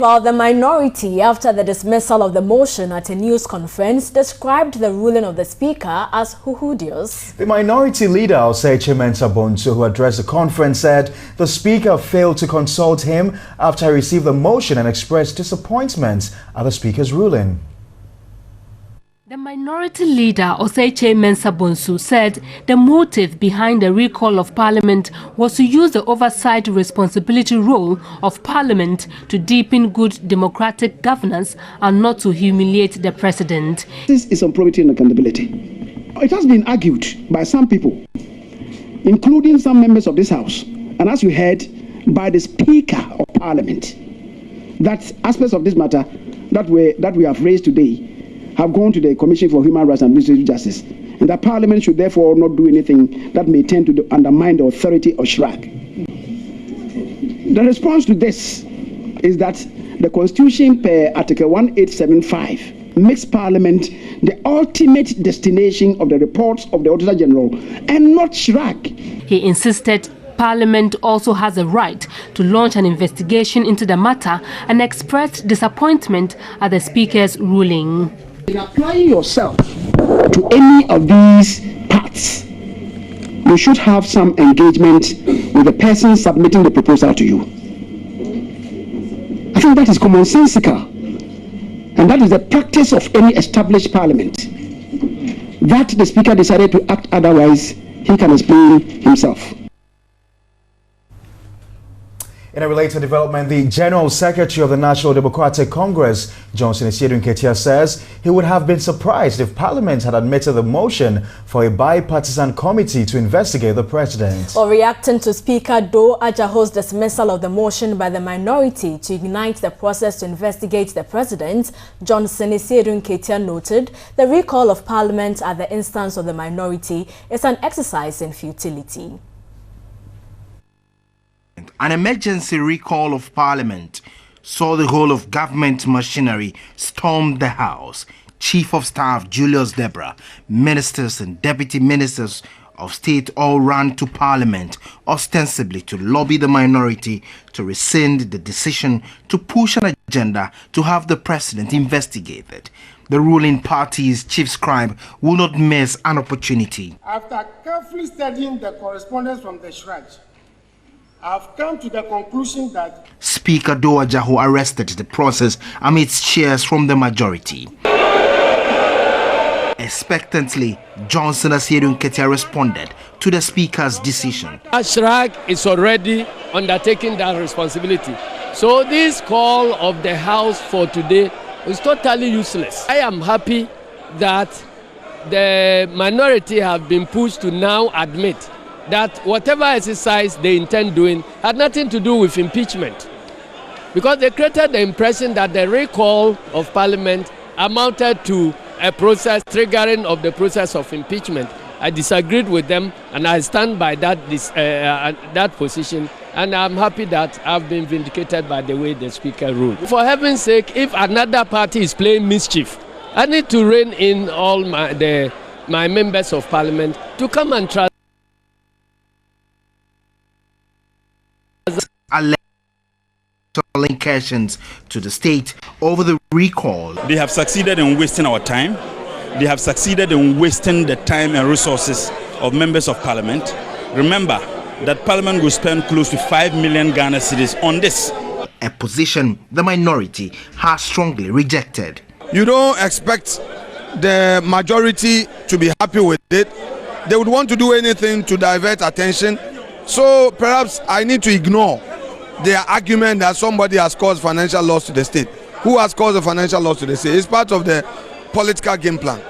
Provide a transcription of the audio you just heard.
While the minority, after the dismissal of the motion at a news conference, described the ruling of the Speaker as huhudious. The minority leader, Osei Mensah Bonsu, who addressed the conference, said the Speaker failed to consult him after he received the motion and expressed disappointment at the Speaker's ruling. The minority leader, Osei Mensah Bonsu, said the motive behind the recall of Parliament was to use the oversight responsibility role of Parliament to deepen good democratic governance and not to humiliate the President. This is on probity and accountability. It has been argued by some people, including some members of this House, and as you heard, by the Speaker of Parliament, that aspects of this matter that we have raised today have gone to the Commission for Human Rights and Administrative Justice, and that Parliament should therefore not do anything that may tend to undermine the authority of SHRAC. The response to this is that the Constitution per Article 1875 makes Parliament the ultimate destination of the reports of the Auditor General and not SHRAC. He insisted Parliament also has a right to launch an investigation into the matter and expressed disappointment at the Speaker's ruling. In applying yourself to any of these parts, you should have some engagement with the person submitting the proposal to you. I think that is commonsensical, and that is the practice of any established Parliament. That the Speaker decided to act otherwise, he can explain himself. In a related development, the General Secretary of the National Democratic Congress, Johnson Asiedu Nketia, says he would have been surprised if Parliament had admitted the motion for a bipartisan committee to investigate the President. Or reacting to Speaker Doe Ajaho's dismissal of the motion by the minority to ignite the process to investigate the President, Johnson Asiedu Nketia noted the recall of Parliament at the instance of the minority is an exercise in futility. An emergency recall of Parliament saw the whole of government machinery storm the House. Chief of Staff Julius Deborah, ministers and deputy ministers of state all ran to Parliament, ostensibly to lobby the minority to rescind the decision to push an agenda to have the President investigated. The ruling party's chief scribe will not miss an opportunity. After carefully studying the correspondence from the SHRAC, I've come to the conclusion that Speaker Doe Ajaho arrested the process amidst cheers from the majority. Expectantly, Johnson Asiedu Nketia responded to the Speaker's decision. SHRAC is already undertaking that responsibility. So this call of the House for today is totally useless. I am happy that the minority have been pushed to now admit that whatever exercise they intend doing had nothing to do with impeachment, because they created the impression that the recall of Parliament amounted to a process triggering of the process of impeachment. I disagreed with them, and I stand by that position, and I'm happy that I've been vindicated by the way the Speaker ruled. For heaven's sake, if another party is playing mischief, I need to rein in all my members of Parliament to come and try incursions to the state over the recall. They have succeeded in wasting our time. They have succeeded in wasting the time and resources of members of Parliament. Remember that Parliament will spend close to 5 million Ghana cedis on this. A position the minority has strongly rejected. You don't expect the majority to be happy with it. They would want to do anything to divert attention. So perhaps I need to ignore their argument that somebody has caused financial loss to the state. Who has caused the financial loss to the state? It's part of the political game plan.